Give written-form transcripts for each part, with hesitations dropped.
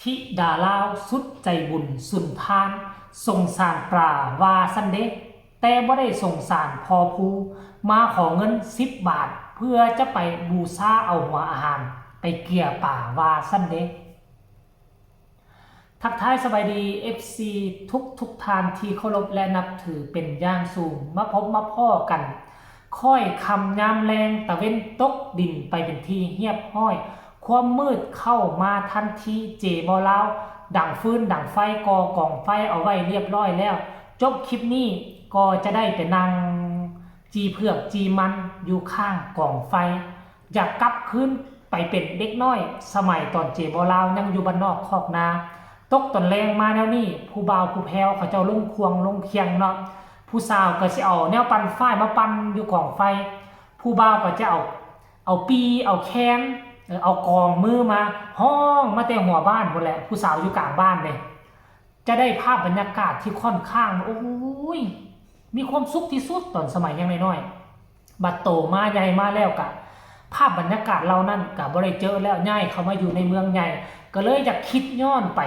ธิดาลาวสุดใจบุญสุนทานสงสารปลาวาสันเดแต่บ่ได้สงสารพอภูมาขอเงิน10 บาทเพื่อจะไปบูชาเอาหัวอาหารไปเกี่ยป่าวาสันเดทักทายสบายดี FC ทุกทานที่เคารพและนับถือเป็นอย่างสูงมาพบมาพ่อกันค่อยคำยามแรงตะเว้นตกดินไปเป็นทีเหียบห้อยความมืดเข้ามาทันทีเจบอลาวดังฟืนดังไฟกองไฟเอาไว้เรียบร้อยแล้วจบคลิปนี้ก็จะได้ไปนั่งจีเผือกจีมันอยู่ข้างกองไฟอยากกลับคืนไปเป็นเด็กน้อยสมัยตอนเจบอลาวยังอยู่บ้านนอกคอกนาตกตอนแรงมาแนวนี้ผู้บ่าวผู้แพ้วเขาเจ้าลงควงลงเคียงเนาะผู้สาวก็จะเอาแนวปั่นไฟมาปั่นอยู่กองไฟผู้บ่าวก็จะเอาปีเอาแคนเอากองมือมาห้องมาแต่หัวบ้านหมดแหละผู้สาวอยู่กลางบ้านเลยจะได้ภาพบรรยากาศที่ค่อนข้างโอ้ยมีความสุขที่สุดตอนสมัยยังน้อยๆบัดโตมาใหญ่มาแล้วกะภาพบรรยากาศเรานั่นกับบริเจอแล้วง่ายเขามาอยู่ในเมืองใหญ่ก็เลยอยากคิดย้อนไป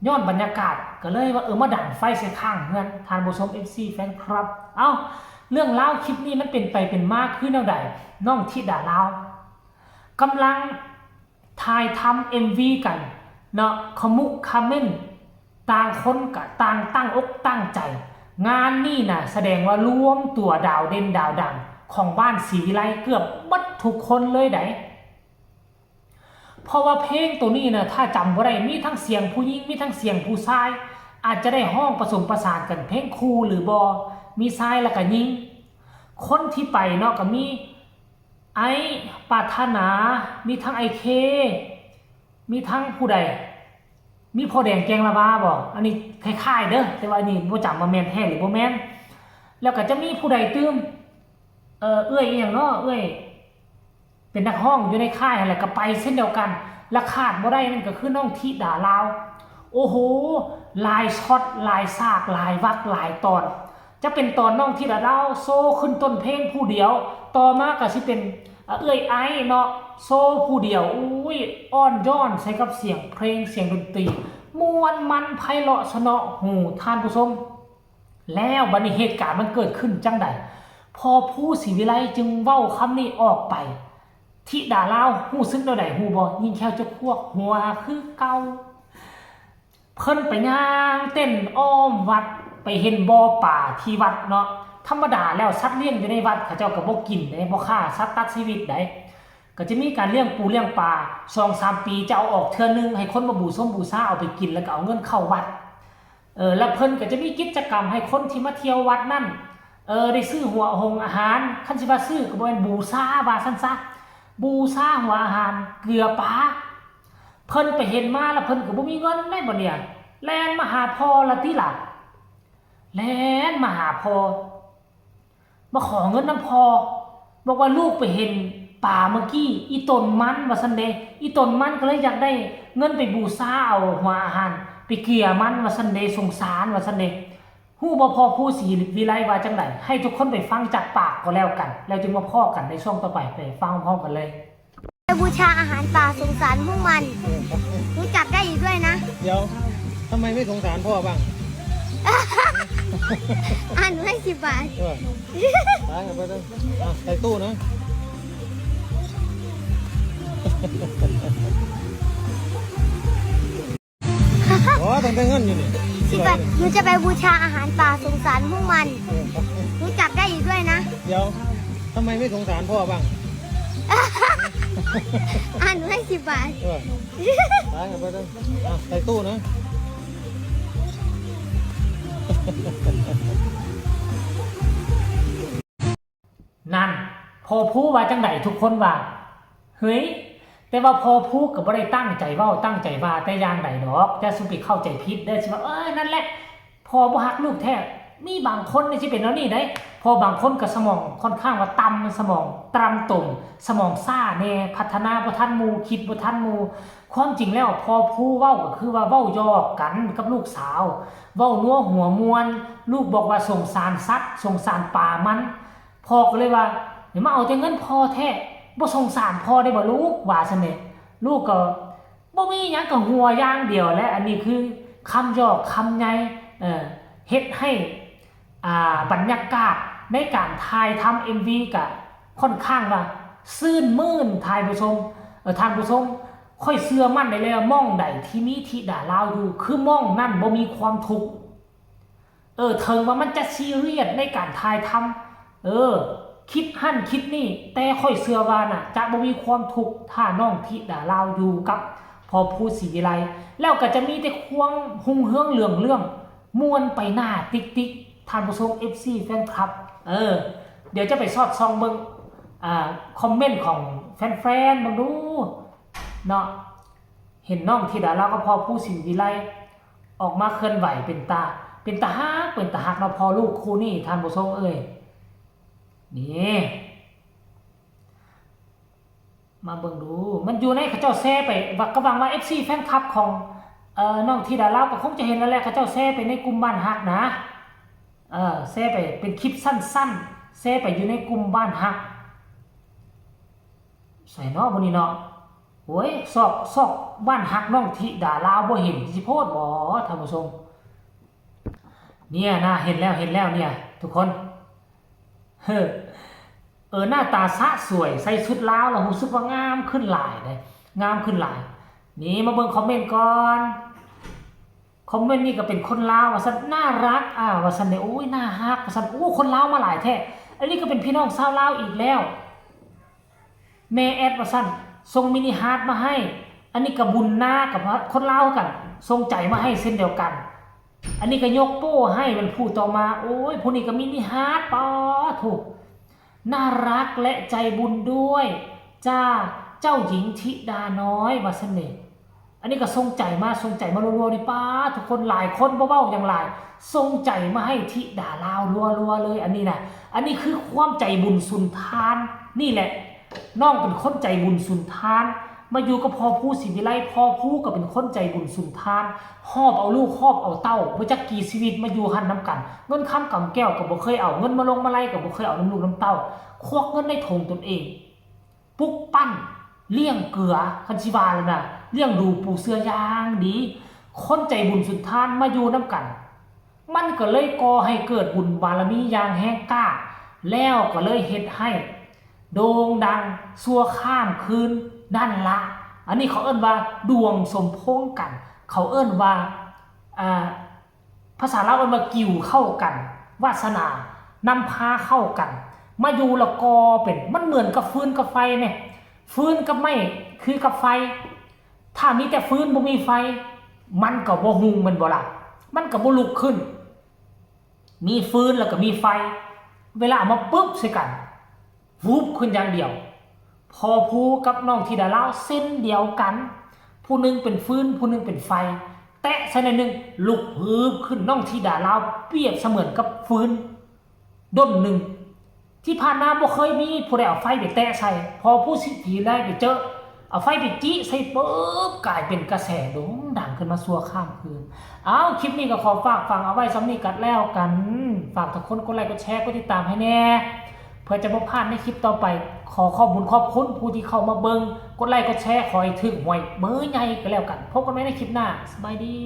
ย้อนบรรยากาศก็เลยว่ามาดั่งไฟใส่ข้างเงินทานผู้ชม FC แฟนครับเอ้าเรื่องเล่าคลิปนี้มันเป็นไปเป็นมากขึ้นแนวใดน้องธิดาลาวกำลังถ่ายทำ MV กันเนาะขมุกคาเมนต่างคนกับต่างตั้งอกตั้งใจงานนี่นะแสดงว่ารวมตัวดาวเด่นดาวดังของบ้านศรีวิไลเกือบบัดทุกคนเลยไดเพราะว่าเพลงตัวนี้นะถ้าจำว่าได้มีทั้งเสียงผู้หญิงมีทั้งเสียงผู้ชายอาจจะได้ห้องผสมประสานกันเพลงคู่หรือบอมีชายแล้วก็หญิงคนที่ไปเนาะก็มีไอ้ปรารถนามีทั้งไอเคมีทั้งผู้ใดมีพ่อแดงแกงละวาบอกอันนี้คล้ายๆเด้อแต่ว่าอันนี้บ่จำว่าแม่นแท้หรือบ่แม่นแล้วก็จะมีผู้ใดตื้มเอื้อยอีหยังเนาะเอื้อยเป็นนักห้องอยู่ในค่ายอะไรก็ไปเช่นเดียวกันและขาดบ่ได้นั่นก็คือน้องธิดาลาวโอ้โหลายช็อตลายซากลายวรรคลายตอนจะเป็นตอนน้องธิดาลาวโซขึ้นต้นเพลงผู้เดียวต่อมาก็สิเป็นเอื้อยไอเนาะโซผู้เดียวอุ้ยอ้อนย้อนใส่กับเสียงเพลงเสียงดนตรีม่วนมันไพเราะสนอหูท่านผู้ชมแล้วบัดนี้เหตุการณ์มันเกิดขึ้นจังใดพอผู้ศรีวิไลจึงเว้าคำนี้ออกไปธิดาลาวหู้ซึ้งเท่าใดหูบ่ยิ่งแค่จะพวกหัวคือเก่าเพิ่นไปย่างเต้นอ้อมวัดไปเห็นบ่อป่าที่วัดเนาะธรรมดาแล้วสัตว์เลี้ยงอยู่ในวัดเขาเจ้าก็บ่กินได้บ่ฆ่าสัตว์ตัดชีวิตได้ก็จะมีการเลี้ยงปูเลี้ยงปลา 2-3 ปีจะเอาออกเทื่อนึงให้คนมาบูชาเอาไปกินแล้วก็เอาเงินเข้าวัดแล้วเพิ่นก็จะมีกิจกรรมให้คนที่มาเที่ยววัดนั่นได้ซื้อหัวหงอาหารคันสิว่าซื้อก็บ่แม่นบูชาว่าซั่นซะบูชาหัวอาหารเกลือปลาเพิ่นไปเห็นมาแล้วเพิ่นก็บ่มีเงินได้บ่เนี่ยแล่นมาหาพ่อละติล่ะแล่นมาหาพ่อมาขอเงินน้ำพ่อบอกว่าลูกไปเห็นป่าเมื่อกี้อีต้นมันว่าซั่นเด้อีต้นมันก็เลยอยากได้เงินไปบูชาเอาหัวอาหารไปเกลี่ยมันว่าซั่นเด้สงสารว่าซั่นเด้ฮู้บ่พอผู้ศรีวิไลว่าจังได๋ให้ทุกคนไปฟังจากปากก็แล้วกันแล้วจึงมาพ้อกันในช่วงต่อไปไปฟังพร้อมกันเลยไปบูชาอาหารป่าสงสารพวกมันรู้จักได้อีกด้วยนะเดี๋ยวทำไมไม่สงสารพ่อบ้างอ่านให้10 บาทตายไปเลยใส่ตู้นะอ๋อต้องได้เงินอยู่นี่10 บาทหนูจะไปบูชาอาหารป่าสงสารพวกมันรู้จักได้อีกด้วยนะเดี๋ยวทำไมไม่สงสารพ่อบ้างอ่านให้10 บาทตายไปเลยใส่ตู้นะนั่นพอผู้ว่าจังไดทุกคนว่าเฮ้ยแต่ว่าพอผู้ก็บ่ได้ตั้งใจเว้าตั้งใจว่าแต่อย่างใดดอกจะสุปิเข้าใจผิดเด้อสิว่านั่นแหละพอบ่ฮักลูกแท้มีบางคนนี่สิเป็นแล้วนี่ได้พอบางคนก็สมองค่อนข้างว่าต่ำสมองตรำตุ่มสมองซ่าแน่พัฒนาบ่ทันหมู่คิดบ่ทันหมู่ความจริงแล้วพอผู้เว้าก็คือว่าเว้ายอกกันกับลูกสาวเว้านัวหัวมวนลูกบอกว่าสงสารสัตว์สงสารป่ามันพ่อก็เลยว่าเดี๋ยวมาเอาแต่เงินพ่อแท้บ่สงสารพ่อได้บ่ลูกว่าซั่นแหละลูกก็ บ่มีหยังกับหัวอย่างเดียวและอันนี้คือคำยอกคำใหญ่เฮ็ดให้บรรยากาศในการถ่ายทำ MV ก็ค่อนข้างว่าซื่นมื่นท่านผู้ชมค่อยเชื่อมั่นได้เลยว่ามองใดที่มีธิดาลาวอยู่คือมองนั่นบ่มีความทุกข์ถึงว่ามันจะซีเรียสในการถ่ายทำคิดหั่นคิดนี่แต่ค่อยเชื่อว่าน่ะจะบ่มีความทุกข์ถ้าน้องธิดาลาวอยู่กับพอพูดศรีวิไลแล้วก็จะมีแต่ความหุ่งเฮืองเรื่องม่วนไปหน้าติ๊กท่านผู้ชม FC แฟนคลับเดี๋ยวจะไปสอดส่องเบิ่งคอมเมนต์ของแฟนๆมาดูเนาะเห็นน้องธิดาลาวก็พอผู้ศรีวิไลออกมาเคลื่อนไหวเป็นตาฮักเนาะพอลูกคู่นี่ท่านผู้ชมนี่มาเบิ่งดูมันอยู่ในเขาเจ้าแซ่ไปก็หวังว่า FC แฟนคลับของน้องธิดาลาวก็คงจะเห็นแล้วแหละเขาเจ้าแซ่ไปในกลุ่มบ้านฮักนะแซ่ไปเป็นคลิปสั้นๆแซ่ไปอยู่ในกลุ่มบ้านฮักใส่เนาะบ่นี่เนาะโอ้ยซอกบ้านฮักน้องธิดาลาวบ่เห็นสิโพดบ่ท่านผู้ชมเนี่ยนะเห็นแล้วเนี่ยทุกคนหน้าตาสะสวยใส่ชุดลาวแล้วรู้สึกว่างามขึ้นหลายเลยงามขึ้นหลายนี่มาเบิ่งคอมเมนต์ก่อนคอมเมนต์นี่ก็เป็นคนลาวว่าซั่นน่ารักว่าซั่นเนี่ยโอ้ยน่าฮักว่าซั่นโอ้คนลาวมาหลายแท้อันนี้ก็เป็นพี่น้องชาวลาวอีกแล้วแม่แอดว่าซั่นส่งมินิฮาร์ทมาให้อันนี้ก็บุญนากับคนลาวกันส่งใจมาให้เส้นเดียวกันอันนี้ก็ยกโป้ให้มันพูดต่อมาโอ้ยผู้นี้ก็มินิฮาร์ทป๋อถูกน่ารักและใจบุญด้วยเจ้าหญิงธิดาน้อยว่าซั่นนี่อันนี้ก็ส่งใจมารัวๆนี่ป้าทุกคนหลายคนเว้าๆอย่างหลายส่งใจมาให้ธิดาลาวรัวๆเลยอันนี้นะอันนี้คือความใจบุญสุนทานนี่แหละน้องเป็นคนใจบุญสุนทานมาอยู่กับพ่อผู้ศรีวิไลพ่อผู้ก็เป็นคนใจบุญสุนทานหอบเอาลูกหอบเอาเต้าบ่จักกี่ชีวิตมาอยู่หันน้ำกันเงินค้ำกำแก้วก็บ่เคยเอาเงินมาลงมาไล่ก็บ่เคยเอาน้ำลูกน้ำเต้าควักเงินในถงตนเองปุกปั้นเลี้ยงเกลือคันสิว่าแล้วน่ะเลี้ยงดูปูเสื้อย่างดีคนใจบุญสุนทานมาอยู่น้ำกันมันก็เลยก่อให้เกิดบุญบารมีอย่างแห้งกล้าแล้วก็เลยเฮ็ดให้โด่งดังชั่วข้ามคืนนั่นละอันนี้เขาเอิ้นว่าดวงสมพงษ์กันเขาเอิ้นว่าภาษาลาวเอิ้นว่ากิ่วเข้ากันวาสนานำพาเข้ากันมาอยู่ละกอเป็นมันเหมือนกับฟืนกับไฟเนี่ยฟืนกับไม้คือกับไฟถ้ามีแต่ฟืนบ่มีไฟมันก็บ่หุงมันบ่ล่ะมันก็บ่ลุกขึ้นมีฟืนแล้วก็มีไฟเวลาเอามาปึ๊บใส่กันวูบขึ้นอย่างเดียวพอผู้กับน้องธิดาลาวเส้นเดียวกันผู้นึงเป็นฟืนผู้นึงเป็นไฟแตะใส่หน่อยนึงลุกฮืบขึ้นน้องธิดาลาวเปรียบเสมือนกับฟืนด้นหนึ่งที่ผ่านมาบ่เคยมีผู้ใดเอาไฟไปแตะใส่พอผู้สิผีได้ไปเจอเอาไฟไปจี้ใส่ปุ๊บกลายเป็นกระแสโด่งดังขึ้นมาชั่วข้ามคืนคลิปนี้ก็ขอฝากฟังเอาไว้ซ้ำนี้กันแล้วกันฝากทุกคนกดไลค์กดแชร์กดติดตามให้แน่เพื่อจะบ่พลาดในคลิปต่อไปขอขอบคุณผู้ที่เข้ามาเบิ่งกดไลค์กดแชร์ขอให้ถึงหวยเบอร์ใหญ่ก็แล้วกันพบกันใหม่ในคลิปหน้าสบายดี